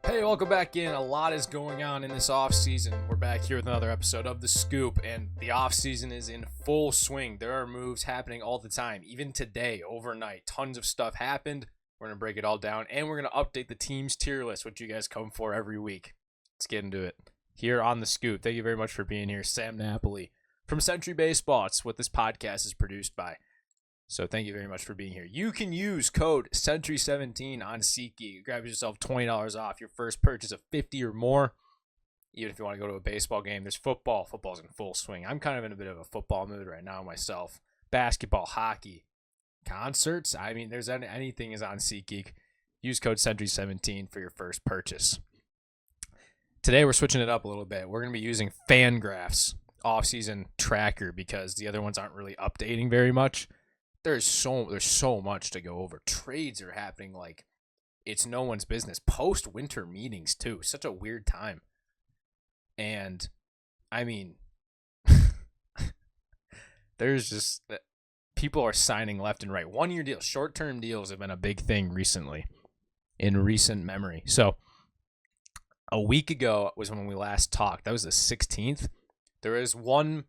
Hey, welcome back in. A lot is going on in this off season. We're back here with another episode of The Scoop, and the off season is in full swing. There are moves happening all the time. Even today, overnight, tons of stuff happened. We're going to break it all down, and we're going to update the team's tier list, which you guys come for every week. Let's get into it. Here on The Scoop, thank you very much for being here. Sam Napoli from Century Baseball. It's what this podcast is produced by. So thank you very much for being here. You can use code Century17 on SeatGeek. Grab yourself $20 off your first purchase of $50 or more. Even if you want to go to a baseball game, there's football. Football's in full swing. I'm kind of in a bit of a football mood right now myself. Basketball, hockey, concerts. I mean, there's anything is on SeatGeek. Use code Century17 for your first purchase. Today we're switching it up a little bit. We're going to be using Fangraphs off-season tracker because the other ones aren't really updating very much. There's so much to go over. Trades are happening like it's no one's business. Post-winter meetings, too. Such a weird time. And, I mean, there's just people are signing left and right. One-year deals, short-term deals have been a big thing recently, in recent memory. So, a week ago was when we last talked. That was the 16th. There is one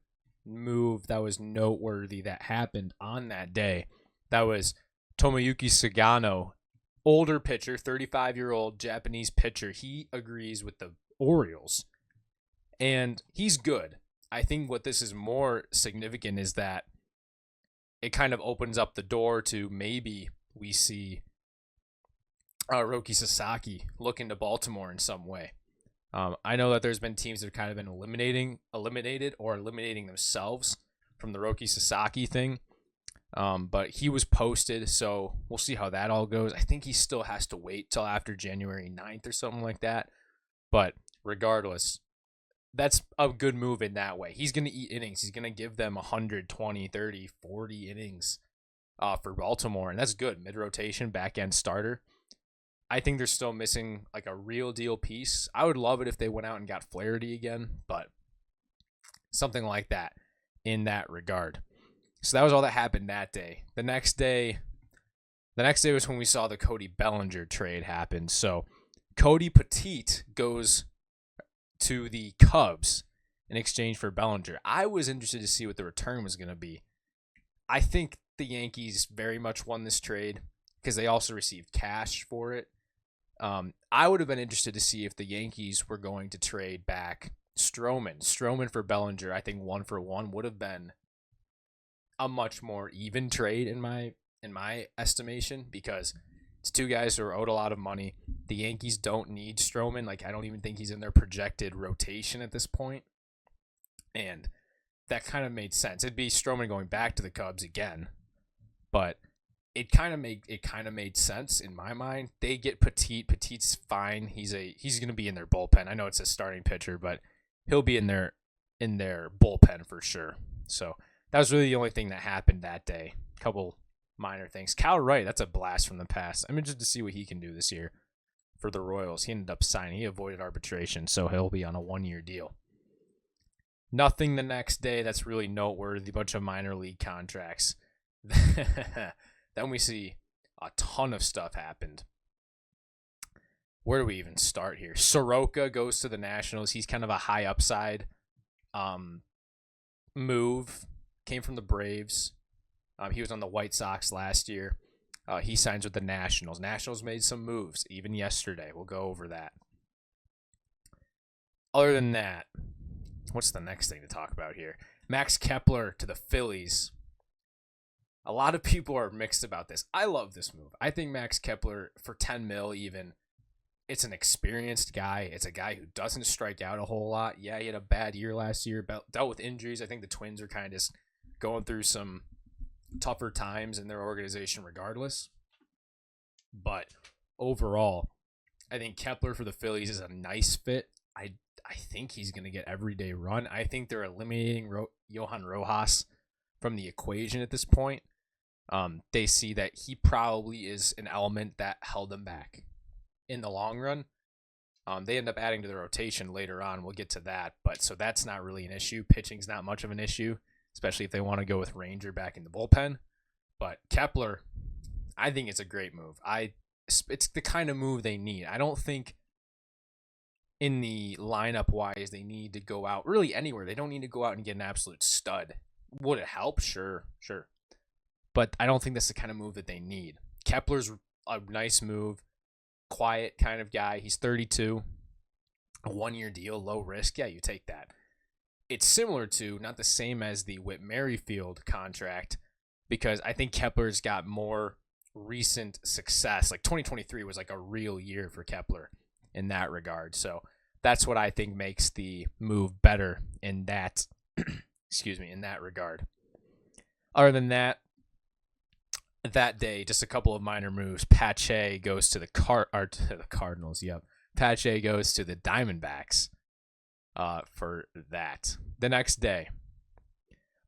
move that was noteworthy that happened on that day. That was Tomoyuki Sugano, older pitcher, 35-year-old Japanese pitcher. He agrees with the Orioles, and he's good. I think what this is more significant is that it kind of opens up the door to maybe we see Roki Sasaki look into Baltimore in some way. I know that there's been teams that have kind of been eliminated or eliminating themselves from the Roki Sasaki thing. But he was posted, so we'll see how that all goes. I think he still has to wait till after January 9th or something like that. But regardless, that's a good move in that way. He's going to eat innings. He's going to give them 120, 30, 40 innings for Baltimore, and that's good. Mid-rotation, back-end starter. I think they're still missing like a real deal piece. I would love it if they went out and got Flaherty again, but something like that in that regard. So that was all that happened that day. The next day was when we saw the Cody Bellinger trade happen. So Cody Petite goes to the Cubs in exchange for Bellinger. I was interested to see what the return was going to be. I think the Yankees very much won this trade because they also received cash for it. I would have been interested to see if the Yankees were going to trade back Stroman for Bellinger. I think 1-for-1 would have been a much more even trade in my estimation because it's two guys who are owed a lot of money. The Yankees don't need Stroman. Like, I don't even think he's in their projected rotation at this point. And that kind of made sense. It'd be Stroman going back to the Cubs again, but it kind of made sense in my mind. They get Petite. Petite's fine. He's going to be in their bullpen. I know it's a starting pitcher, but he'll be in their bullpen for sure. So that was really the only thing that happened that day. A couple minor things. Cal Wright, that's a blast from the past. I'm interested to see what he can do this year for the Royals. He ended up signing. He avoided arbitration, so he'll be on a 1-year deal. Nothing the next day that's really noteworthy. A bunch of minor league contracts. Then we see a ton of stuff happened. Where do we even start here? Soroka goes to the Nationals. He's kind of a high upside move. Came from the Braves. He was on the White Sox last year. He signs with the Nationals. Nationals made some moves, even yesterday. We'll go over that. Other than that, what's the next thing to talk about here? Max Kepler to the Phillies. A lot of people are mixed about this. I love this move. I think Max Kepler for $10 million even, it's an experienced guy. It's a guy who doesn't strike out a whole lot. Yeah, he had a bad year last year, dealt with injuries. I think the Twins are kind of just going through some tougher times in their organization regardless. But overall, I think Kepler for the Phillies is a nice fit. I think he's going to get everyday run. I think they're eliminating Johan Rojas from the equation at this point. They see that he probably is an element that held them back in the long run. They end up adding to the rotation later on. We'll get to that. But so that's not really an issue. Pitching's not much of an issue, especially if they want to go with Ranger back in the bullpen. But Kepler, I think it's a great move. It's the kind of move they need. I don't think in the lineup wise, they need to go out really anywhere. They don't need to go out and get an absolute stud. Would it help? Sure. But I don't think that's the kind of move that they need. Kepler's a nice move, quiet kind of guy. He's 32, a 1-year deal, low risk. Yeah, you take that. It's similar to, not the same as the Whit Merrifield contract, because I think Kepler's got more recent success. Like 2023 was like a real year for Kepler in that regard. So that's what I think makes the move better in that, in that regard. Other than that, that day, just a couple of minor moves. Pache goes to the Cardinals. Yep. Pache goes to the Diamondbacks for that. The next day,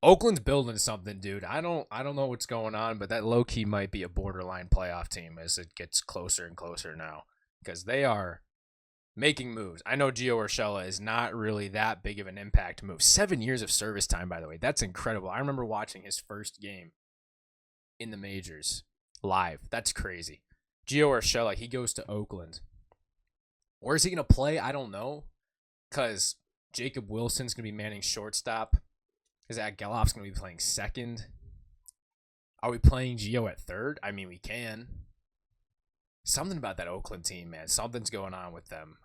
Oakland's building something, dude. I don't know what's going on, but that low key might be a borderline playoff team as it gets closer and closer now, because they are making moves. I know Gio Urshela is not really that big of an impact move. 7 years of service time, by the way. That's incredible. I remember watching his first game in the majors live. That's crazy. Gio Urshela, he goes to Oakland. Where is he going to play? I don't know, because Jacob Wilson's going to be manning shortstop. Zach Gelof's going to be playing second. Are we playing Gio at third? I mean, we can. Something about that Oakland team, man. Something's going on with them.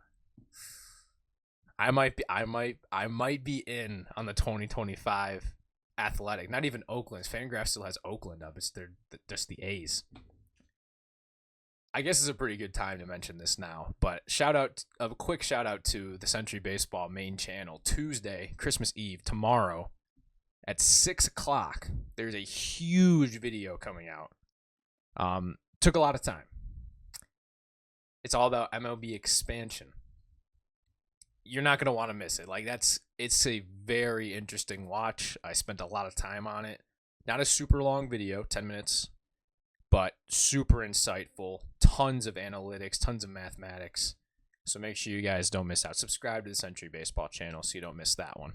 I might be in on the 2025 Athletic. Not even Oakland's. Fangraphs still has Oakland up. It's just the A's. I guess it's a pretty good time to mention this now, but a quick shout out to the Century Baseball main channel. Tuesday, Christmas Eve, tomorrow at 6 o'clock. There's a huge video coming out. Took a lot of time. It's all about MLB expansion. You're not going to want to miss it. It's a very interesting watch. I spent a lot of time on it. Not a super long video, 10 minutes, but super insightful. Tons of analytics, tons of mathematics. So make sure you guys don't miss out. Subscribe to the Century Baseball channel so you don't miss that one.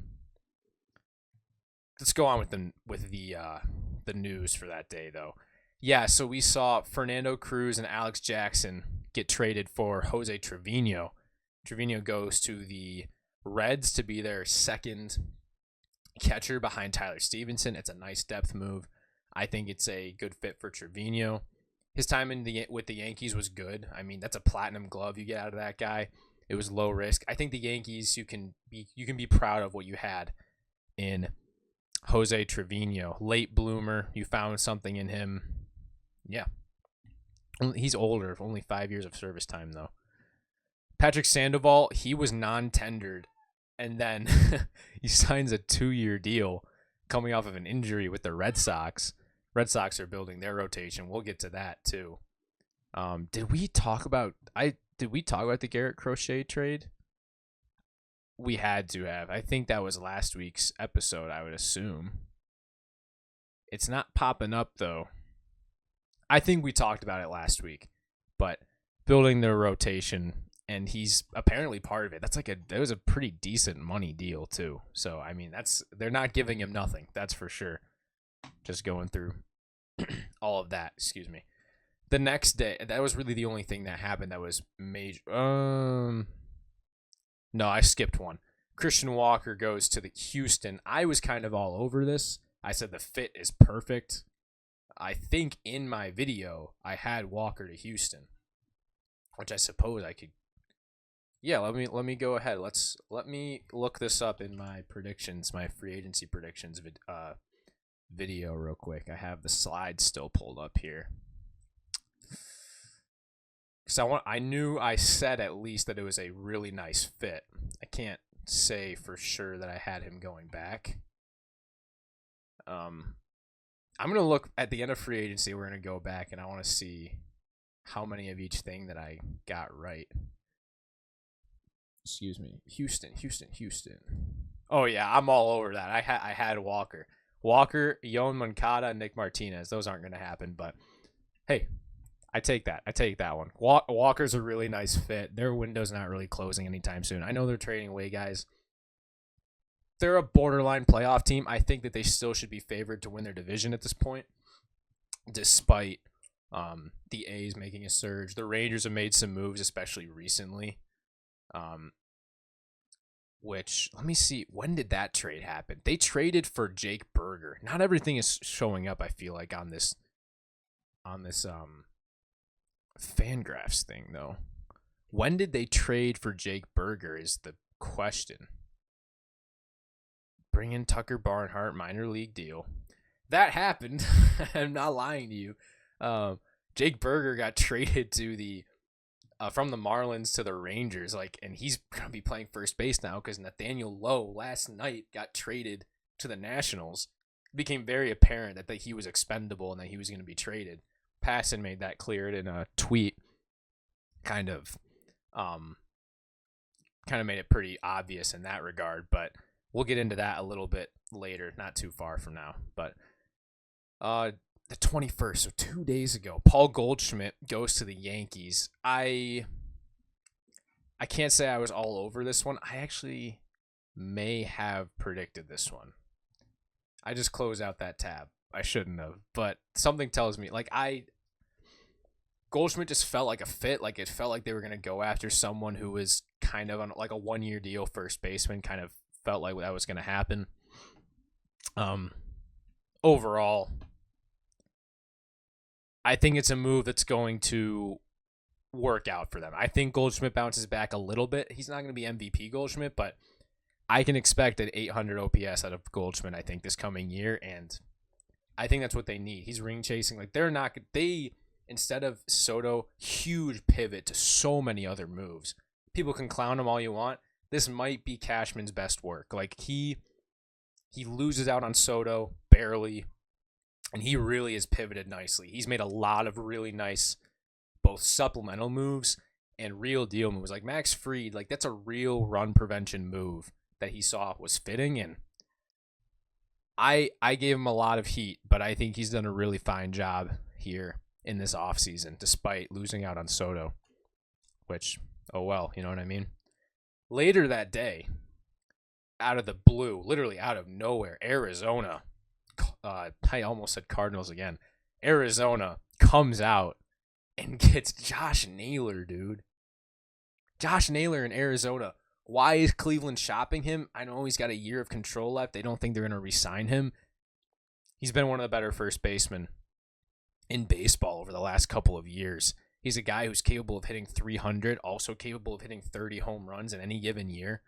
Let's go on with the news for that day, though. Yeah, so we saw Fernando Cruz and Alex Jackson get traded for Jose Trevino. Trevino goes to the Reds to be their second catcher behind Tyler Stevenson. It's a nice depth move. I think it's a good fit for Trevino. His time with the Yankees was good. I mean, that's a platinum glove you get out of that guy. It was low risk. I think the Yankees, you can be proud of what you had in Jose Trevino. Late bloomer. You found something in him. Yeah. He's older, only 5 years of service time, though. Patrick Sandoval, he was non-tendered, and then he signs a 2-year deal coming off of an injury with the Red Sox. Red Sox are building their rotation. We'll get to that, too. Did we talk about the Garrett Crochet trade? We had to have. I think that was last week's episode, I would assume. It's not popping up, though. I think we talked about it last week, but building their rotation, and he's apparently part of it. That was a pretty decent money deal, too. So, I mean, they're not giving him nothing. That's for sure. Just going through all of that. Excuse me. The next day, that was really the only thing that happened that was major. No, I skipped one. Christian Walker goes to the Houston. I was kind of all over this. I said the fit is perfect. I think in my video, I had Walker to Houston, which I suppose I could. Yeah, let me go ahead. Let me look this up in my predictions, my free agency predictions video real quick. I have the slides still pulled up here. Because I knew I said at least that it was a really nice fit. I can't say for sure that I had him going back. I'm going to look at the end of free agency. We're going to go back, and I want to see how many of each thing that I got right. Excuse me. Houston. Oh, yeah, I'm all over that. I had Walker. Yoan Moncada, Nick Martinez. Those aren't going to happen, but hey, I take that. I take that one. Walker's a really nice fit. Their window's not really closing anytime soon. I know they're trading away guys. They're a borderline playoff team. I think that they still should be favored to win their division at this point, despite the A's making a surge. The Rangers have made some moves, especially recently. which, let me see, when did that trade happen? They traded for Jake Berger. Not everything is showing up, I feel like, on this Fangraphs thing, though. When did they trade for Jake Berger is the question. Bring in Tucker Barnhart, minor league deal. That happened. I'm not lying to you. Jake Berger got traded to the from the Marlins to the Rangers, and he's gonna be playing first base now because Nathaniel Lowe last night got traded to the Nationals. It became very apparent that he was expendable and that he was going to be traded. Passan made that clear in a tweet, kind of made it pretty obvious in that regard, but we'll get into that a little bit later, not too far from now. But the 21st, so 2 days ago, Paul Goldschmidt goes to the Yankees. I can't say I was all over this one. I actually may have predicted this one. I just closed out that tab. I shouldn't have, but something tells me, Goldschmidt just felt like a fit. It felt like they were going to go after someone who was kind of on a 1-year deal first baseman. Kind of felt like that was going to happen. Overall, I think it's a move that's going to work out for them. I think Goldschmidt bounces back a little bit. He's not going to be MVP Goldschmidt, but I can expect an 800 OPS out of Goldschmidt, I think, this coming year, and I think that's what they need. He's ring chasing. Instead of Soto, huge pivot to so many other moves. People can clown him all you want. This might be Cashman's best work. He loses out on Soto barely, and he really has pivoted nicely. He's made a lot of really nice both supplemental moves and real deal moves. Like Max Fried, that's a real run prevention move that he saw was fitting, and I gave him a lot of heat, but I think he's done a really fine job here in this offseason, despite losing out on Soto, which, oh well, you know what I mean? Later that day, out of the blue, literally out of nowhere, Arizona, I almost said Cardinals again, Arizona comes out and gets Josh Naylor, dude. Josh Naylor in Arizona. Why is Cleveland shopping him? I know he's got a year of control left. They don't think they're going to re-sign him. He's been one of the better first basemen in baseball over the last couple of years. He's a guy who's capable of hitting 300, also capable of hitting 30 home runs in any given year.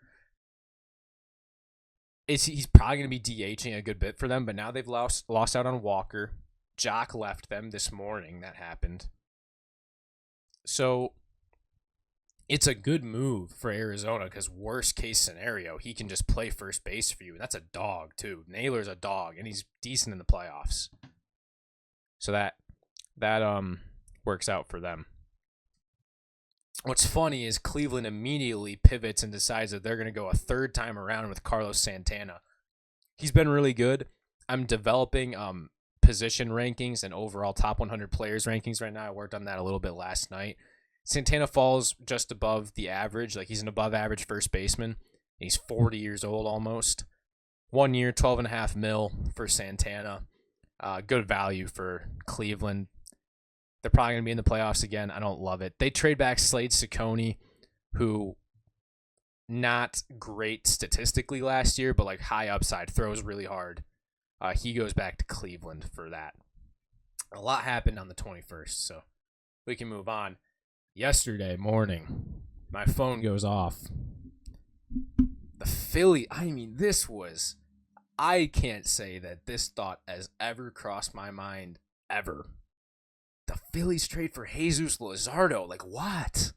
He's probably going to be DHing a good bit for them, but now they've lost out on Walker. Jock left them this morning. That happened. So it's a good move for Arizona because worst case scenario, he can just play first base for you. That's a dog, too. Naylor's a dog, and he's decent in the playoffs. So that works out for them. What's funny is Cleveland immediately pivots and decides that they're going to go a third time around with Carlos Santana. He's been really good. I'm developing position rankings and overall top 100 players rankings right now. I worked on that a little bit last night. Santana falls just above the average. He's an above average first baseman. He's 40 years old almost. 1 year, $12.5 million for Santana. Good value for Cleveland. They're probably going to be in the playoffs again. I don't love it. They trade back Slade Ciccone, who not great statistically last year, but high upside, throws really hard. He goes back to Cleveland for that. A lot happened on the 21st, so we can move on. Yesterday morning, my phone goes off. The Philly, I can't say that this thought has ever crossed my mind, ever. The Phillies trade for Jesus Luzardo. What?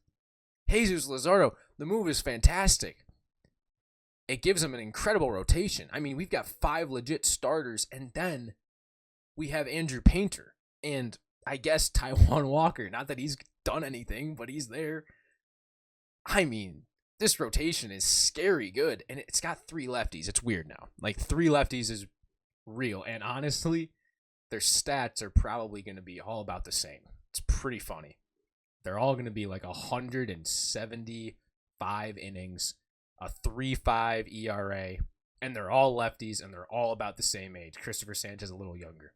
Jesus Luzardo, the move is fantastic. It gives them an incredible rotation. We've got 5 legit starters, and then we have Andrew Painter and I guess Taijuan Walker. Not that he's done anything, but he's there. This rotation is scary good, and it's got 3 lefties. It's weird now. 3 lefties is real, and honestly, their stats are probably going to be all about the same. It's pretty funny. They're all going to be 175 innings, a 3.5 ERA, and they're all lefties, and they're all about the same age. Christopher Sanchez a little younger.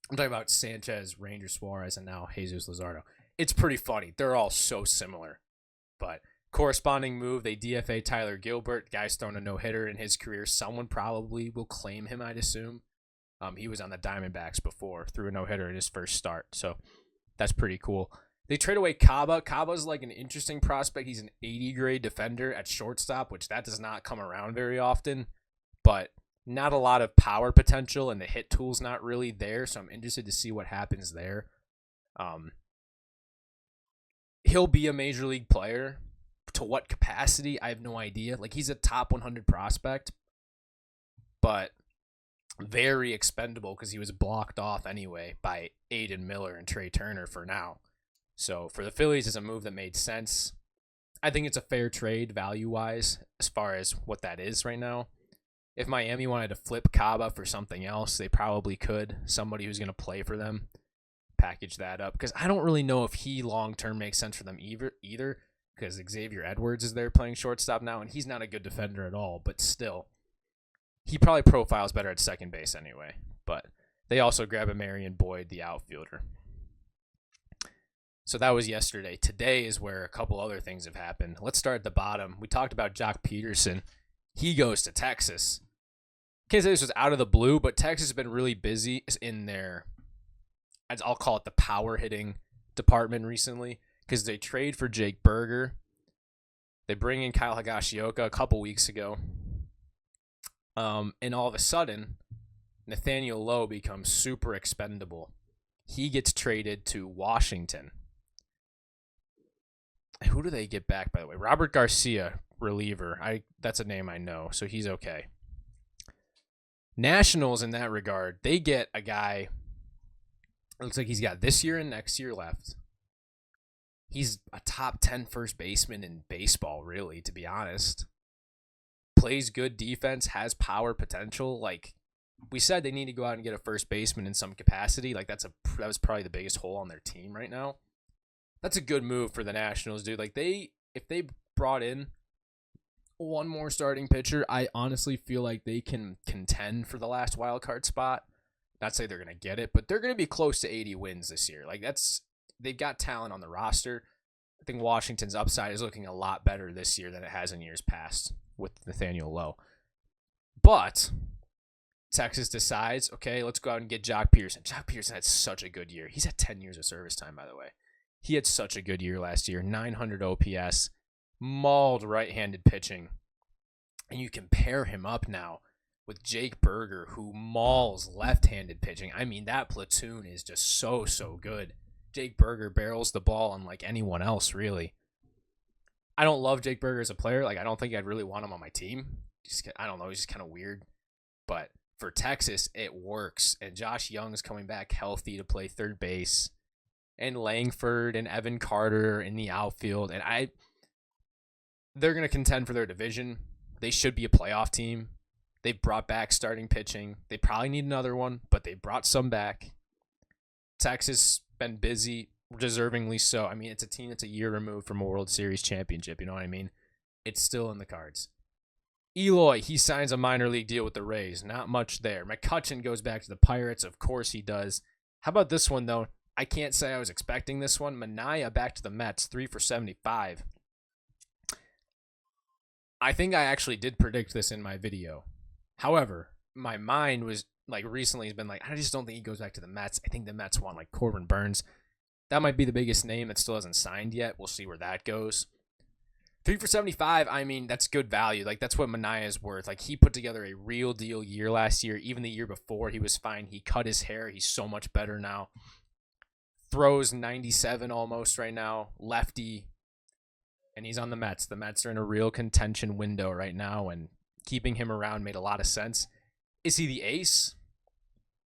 I'm talking about Sanchez, Ranger Suarez, and now Jesus Luzardo. It's pretty funny. They're all so similar, but Corresponding move, they DFA Tyler Gilbert. Guy's thrown a no-hitter in his career. Someone probably will claim him, I'd assume. He was on the Diamondbacks before, threw a no-hitter in his first start. So that's pretty cool. They trade away Kaba. Kaba's like an interesting prospect. He's an 80-grade defender at shortstop, which that does not come around very often. But not a lot of power potential, and the hit tool's not really there. So I'm interested to see what happens there. He'll be a major league player. To what capacity, I have no idea. Like, he's a top 100 prospect, but very expendable because he was blocked off anyway by Aiden Miller and Trey Turner for now. So for the Phillies, it's a move that made sense. I think it's a fair trade value-wise as far as what that is right now. If Miami wanted to flip Kaba for something else, they probably could. Somebody who's going to play for them, package that up. Because I don't really know if he long-term makes sense for them either. Because Xavier Edwards is there playing shortstop now, and he's not a good defender at all, but still, he probably profiles better at second base anyway. But they also grab a Marion Boyd, the outfielder. So that was yesterday. Today is where a couple other things have happened. Let's start at the bottom. We talked about Jock Peterson. He goes to Texas. Can't say this was out of the blue, but Texas has been really busy in their, I'll call it the power hitting department recently. Because they trade for Jake Berger. They bring in Kyle Higashioka a couple weeks ago. And all of a sudden, Nathaniel Lowe becomes super expendable. He gets traded to Washington. Who do they get back, by the way? Robert Garcia, reliever. That's a name I know, so he's okay. Nationals, in that regard, they get a guy, it looks like he's got this year and next year left. He's a top 10 first baseman in baseball, really, to be honest. Plays good defense, has power potential. Like we said, they need to go out and get a first baseman in some capacity. Like that was probably the biggest hole on their team right now. That's a good move for the Nationals, dude. Like if they brought in one more starting pitcher, I honestly feel like they can contend for the last wild card spot. Not say they're gonna get it, but they're gonna be close to 80 wins this year. Like they've got talent on the roster. I think Washington's upside is looking a lot better this year than it has in years past with Nathaniel Lowe. But Texas decides, okay, let's go out and get Jock Peterson. Jock Peterson had such a good year. He's had 10 years of service time, by the way. He had such a good year last year. 900 OPS, mauled right-handed pitching. And you compare him up now with Jake Berger, who mauls left-handed pitching. I mean, that platoon is just so good. Jake Berger barrels the ball unlike anyone else, really. I don't love Jake Berger as a player. Like, I don't think I'd really want him on my team. I don't know. He's just kind of weird. But for Texas, it works. And Josh Young's coming back healthy to play third base. And Langford and Evan Carter in the outfield. And they're going to contend for their division. They should be a playoff team. They've brought back starting pitching. They probably need another one, but they brought some back. Texas been busy, deservingly so. I mean, it's a team that's a year removed from a World Series championship. You know what I mean? It's still in the cards. Eloy, he signs a minor league deal with the Rays. Not much there. McCutchen goes back to the Pirates. Of course he does. How about this one, though? I can't say I was expecting this one. Minaya back to the Mets, 3 for 75. I think I actually did predict this in my video. However, my mind was recently has been I just don't think he goes back to the Mets. I think the Mets want Corbin Burns. That might be the biggest name that still hasn't signed yet. We'll see where that goes. 3 for 75, I mean, that's good value. That's what Minaya is worth. He put together a real deal year last year. Even the year before, he was fine. He cut his hair. He's so much better now. Throws 97 almost right now. Lefty. And he's on the Mets. The Mets are in a real contention window right now, and keeping him around made a lot of sense. Is he the ace?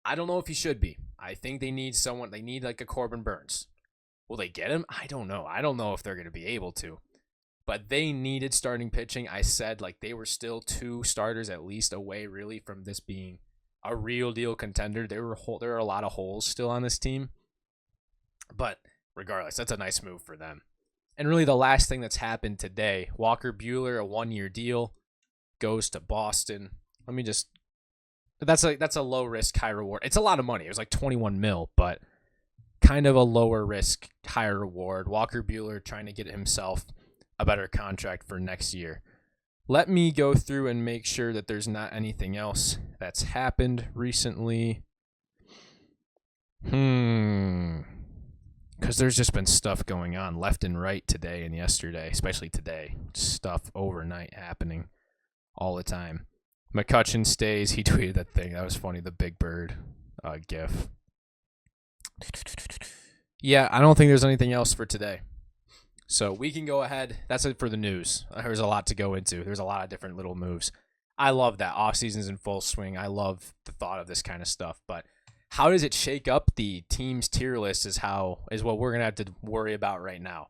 I don't know if he should be. I think they need someone. They need a Corbin Burns. Will they get him? I don't know. I don't know if they're going to be able to. But they needed starting pitching. I said they were still 2 starters at least away really from this being a real deal contender. There are a lot of holes still on this team. But regardless, that's a nice move for them. And really the last thing that's happened today, Walker Buehler, a 1-year deal, goes to Boston. That's a low risk, high reward. It's a lot of money. It was 21 mil, but kind of a lower risk, higher reward. Walker Buehler trying to get himself a better contract for next year. Let me go through and make sure that there's not anything else that's happened recently. Because there's just been stuff going on left and right today and yesterday, especially today. Stuff overnight happening all the time. McCutcheon stays. He tweeted that thing. That was funny, the Big Bird gif. Yeah, I don't think there's anything else for today. So we can go ahead. That's it for the news. There's a lot to go into. There's a lot of different little moves. I love that. Off-season's in full swing. I love the thought of this kind of stuff. But how does it shake up the team's tier list is what we're going to have to worry about right now.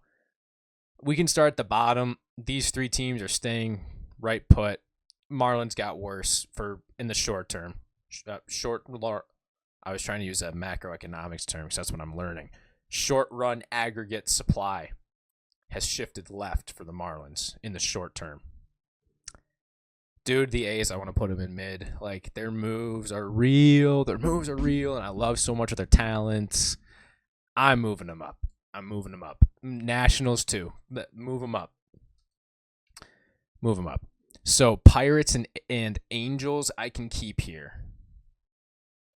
We can start at the bottom. These three teams are staying right put. Marlins got worse in the short term. I was trying to use a macroeconomics term because that's what I'm learning. Short run aggregate supply has shifted left for the Marlins in the short term. Dude, the A's, I want to put them in mid. Like, their moves are real. And I love so much of their talents. I'm moving them up. Nationals, too. Move them up. So, Pirates and Angels, I can keep here.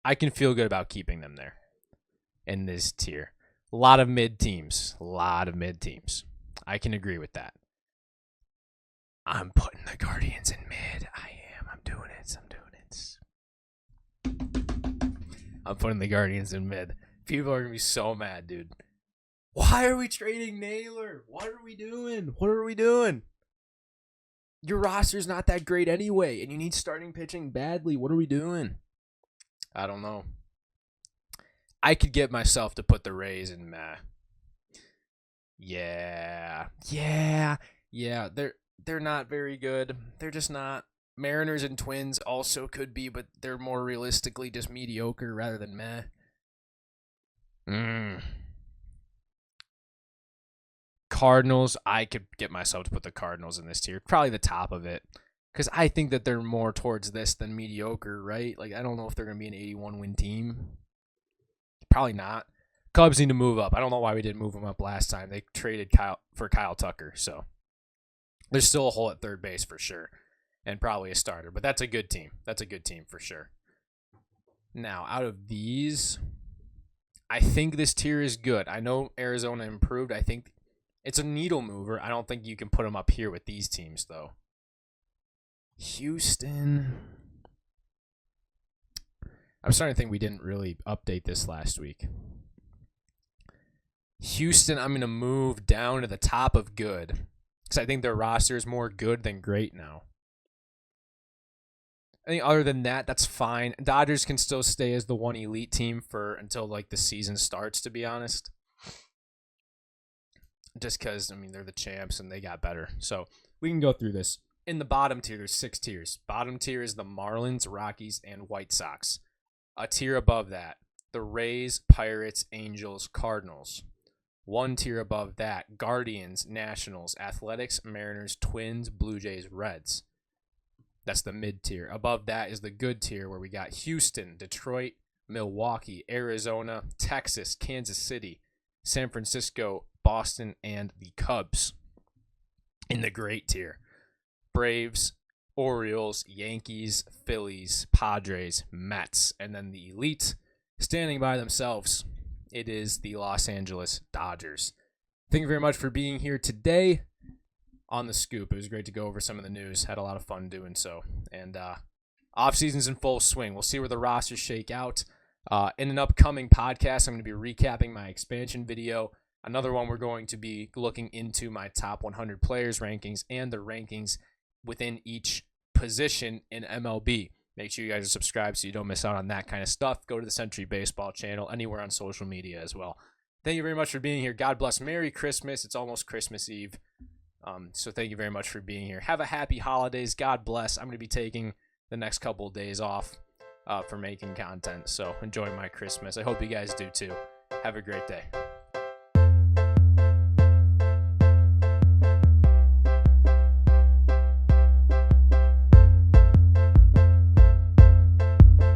I can feel good about keeping them there in this tier. A lot of mid teams. I can agree with that. I'm putting the Guardians in mid. I'm doing it. I'm putting the Guardians in mid. People are going to be so mad, dude. Why are we trading Naylor? What are we doing? Your roster's not that great anyway, and you need starting pitching badly. What are we doing? I don't know. I could get myself to put the Rays in meh. Yeah. They're not very good. They're just not. Mariners and Twins also could be, but they're more realistically just mediocre rather than meh. Cardinals, I could get myself to put the Cardinals in this tier. Probably the top of it. Because I think that they're more towards this than mediocre, right? Like, I don't know if they're going to be an 81-win team. Probably not. Cubs need to move up. I don't know why we didn't move them up last time. They traded Kyle Tucker, so there's still a hole at third base for sure, and probably a starter. But that's a good team. For sure. Now, out of these, I think this tier is good. I know Arizona improved. I think it's a needle mover. I don't think you can put them up here with these teams, though. Houston. I'm starting to think we didn't really update this last week. Houston, I'm going to move down to the top of good because I think their roster is more good than great now. I think other than that, that's fine. Dodgers can still stay as the one elite team until like the season starts, to be honest. Just because, they're the champs and they got better. So we can go through this. In the bottom tier, there's 6 tiers. Bottom tier is the Marlins, Rockies, and White Sox. A tier above that, the Rays, Pirates, Angels, Cardinals. One tier above that, Guardians, Nationals, Athletics, Mariners, Twins, Blue Jays, Reds. That's the mid tier. Above that is the good tier where we got Houston, Detroit, Milwaukee, Arizona, Texas, Kansas City, San Francisco, Boston, and the Cubs. In the great tier, Braves, Orioles, Yankees, Phillies, Padres, Mets, and then the elite standing by themselves. It is the Los Angeles Dodgers. Thank you very much for being here today on The Scoop. It was great to go over some of the news. Had a lot of fun doing so. And off-season's in full swing. We'll see where the rosters shake out. In an upcoming podcast, I'm going to be recapping my expansion video. Another one, we're going to be looking into my top 100 players rankings and the rankings within each position in MLB. Make sure you guys are subscribed so you don't miss out on that kind of stuff. Go to the Century Baseball channel, anywhere on social media as well. Thank you very much for being here. God bless. Merry Christmas. It's almost Christmas Eve. So thank you very much for being here. Have a happy holidays. God bless. I'm going to be taking the next couple of days off for making content. So enjoy my Christmas. I hope you guys do too. Have a great day.